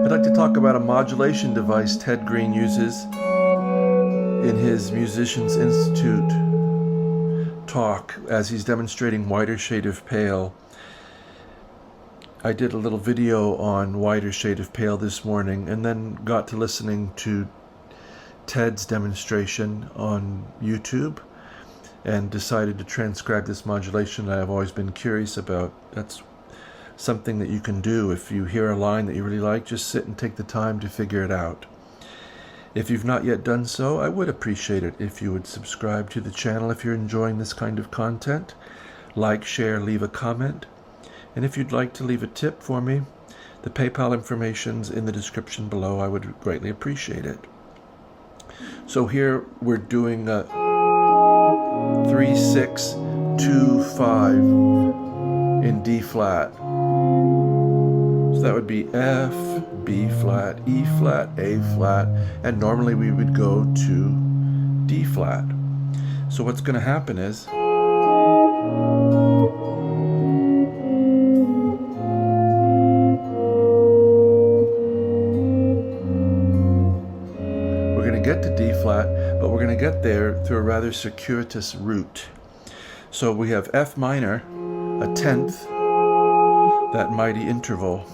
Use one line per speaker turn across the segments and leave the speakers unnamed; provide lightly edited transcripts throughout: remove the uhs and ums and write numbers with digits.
I'd like to talk about a modulation device Ted Greene uses in his Musicians Institute talk as he's demonstrating whiter shade of pale. I did a little video on whiter shade of pale this morning and then got to listening to Ted's demonstration on YouTube and decided to transcribe this modulation that I've always been curious about. That's something that you can do. If you hear a line that you really like, just sit and take the time to figure it out. If you've not yet done so, I would appreciate it if you would subscribe to the channel if you're enjoying this kind of content. Like, share, leave a comment. And if you'd like to leave a tip for me, the PayPal information's in the description below. I would greatly appreciate it. So here we're doing a 3, 6, 2, 5 in D flat. So that would be F, B flat, E flat, A flat, and normally we would go to D flat. So what's going to happen is we're going to get to D flat, but we're going to get there through a rather circuitous route. So we have F minor, a tenth, that mighty interval,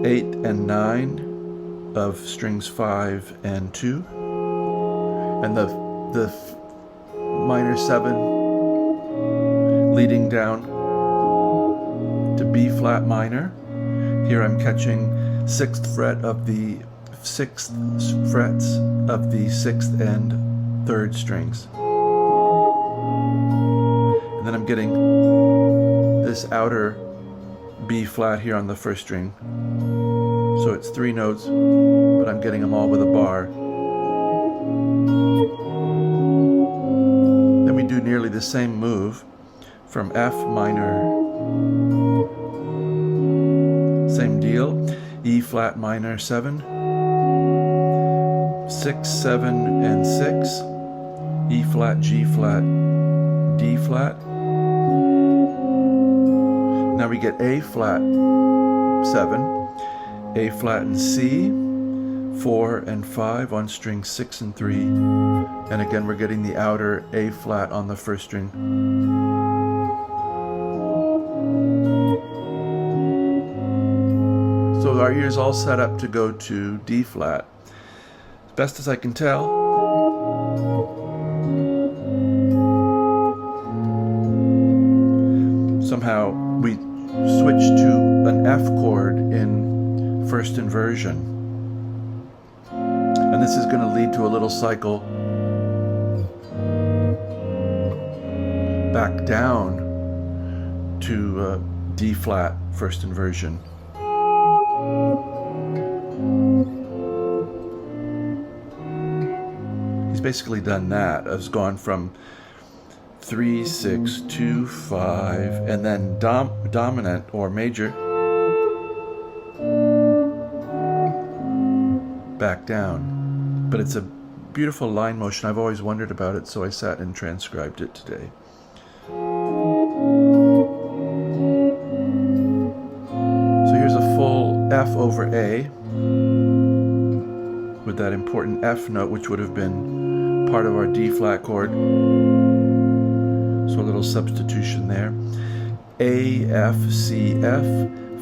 8 and 9 of strings 5 and 2, and the minor 7 leading down to B flat minor. Here I'm catching 6th fret of the 6th frets of the 6th and 3rd strings. And then I'm getting this outer B flat here on the 1st string. So it's 3 notes, but I'm getting them all with a bar. Then we do nearly the same move from F minor. Same deal. E flat minor 7. 6, 7, and 6. E flat, G flat, D flat. Now we get A flat 7, A flat and C, 4 and 5 on string 6 and 3, and again we're getting the outer A flat on the 1st string. So our ear's all set up to go to D flat. As best as I can tell, somehow we switch to an F chord in 1st inversion. And this is going to lead to a little cycle back down to D flat 1st inversion. He's basically done that. Has gone from 3, 6, 2, 5, and then dominant or major back down. But it's a beautiful line motion. I've always wondered about it, so I sat and transcribed it today. So here's a full F over A with that important F note, which would have been part of our D flat chord. So a little substitution there. A, F, C, F,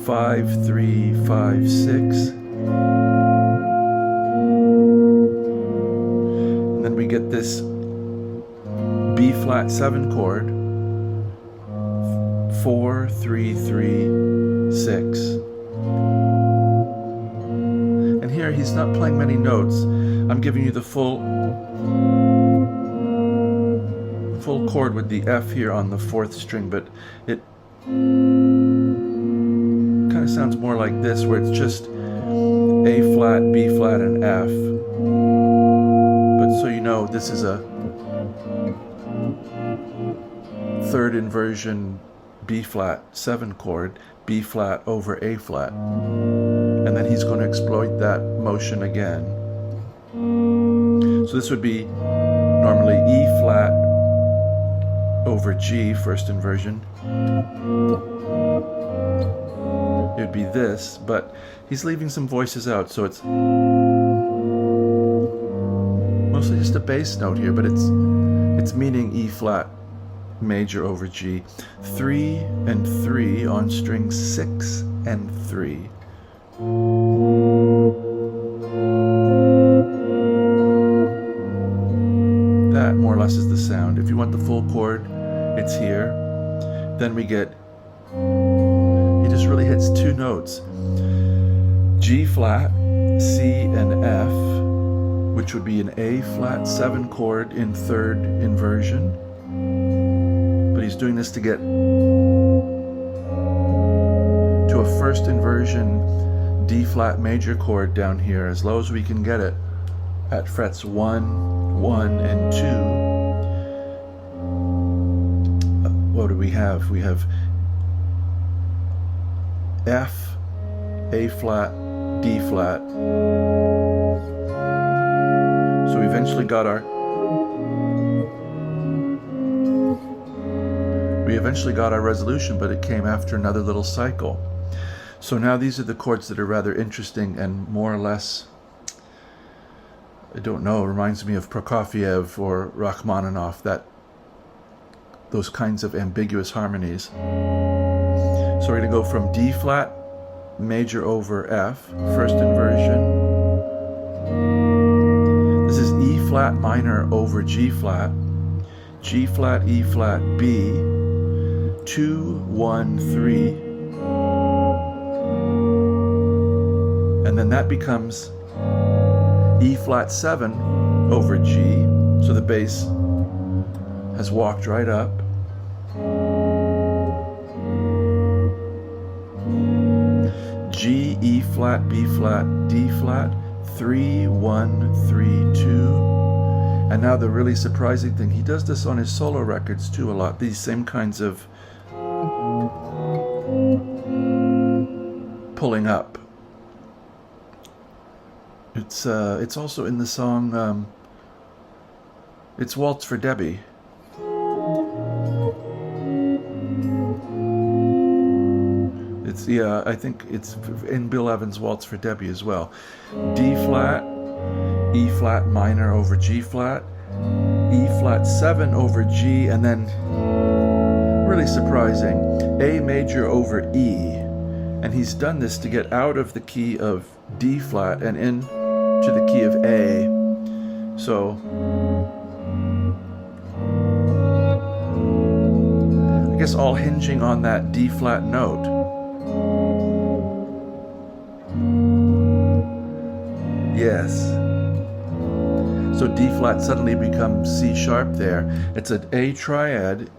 5, 3, 5, 6. And then we get this B flat 7 chord. 4, 3, 3, 6. And here he's not playing many notes. I'm giving you the full chord with the F here on the 4th string, but it kind of sounds more like this, where it's just A flat, B flat, and F. But so you know, this is a 3rd inversion B flat 7 chord, B flat over A flat. And then he's going to exploit that motion again. So this would be normally E flat over G, 1st inversion. would be this, but he's leaving some voices out, so it's mostly just a bass note here, but it's meaning E flat major over G. 3 and 3 on strings 6 and 3. That more or less is the sound. If you want the full chord, it's here. Then we get, he just really hits two notes. G flat, C and F, which would be an A flat 7 chord in third inversion. But he's doing this to get to a first inversion D flat major chord down here, as low as we can get it, at frets 1, 1, and 2. What do we have? We have F, A flat, D flat. So we eventually got our resolution, but it came after another little cycle. So now these are the chords that are rather interesting and more or less, I don't know, reminds me of Prokofiev or Rachmaninoff, those kinds of ambiguous harmonies. So we're going to go from D flat major over F, first inversion. This is E flat minor over G flat, G flat, E flat, B, 2, 1, 3, and then that becomes E flat 7 over G, so the bass has walked right up. G, E flat, B flat, D flat, 3, 1, 3, 2. And now the really surprising thing, he does this on his solo records too a lot, these same kinds of pulling up. It's also in the song, it's Waltz for Debbie. Yeah, I think it's in Bill Evans' Waltz for Debbie as well. D flat, E flat minor over G flat, E flat 7 over G, and then, really surprising, A major over E. And he's done this to get out of the key of D flat and into the key of A. So, I guess all hinging on that D flat note. Yes. So D flat suddenly becomes C sharp there. It's an A triad,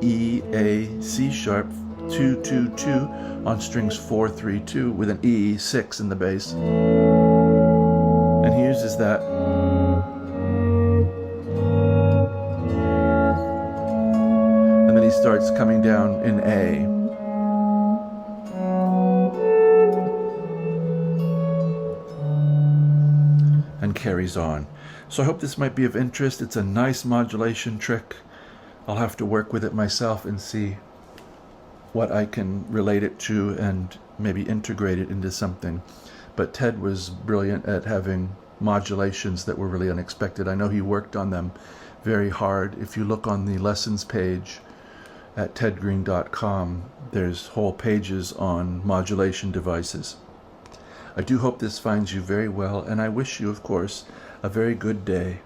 E, A, C sharp, 2, 2, 2 on strings 4, 3, 2 with an E, 6 in the bass. And he uses that. And then he starts coming down in A. And carries on. So I hope this might be of interest. It's a nice modulation trick. I'll have to work with it myself and see what I can relate it to and maybe integrate it into something. But Ted was brilliant at having modulations that were really unexpected. I know he worked on them very hard. If you look on the lessons page at tedgreene.com, there's whole pages on modulation devices. I do hope this finds you very well, and I wish you, of course, a very good day.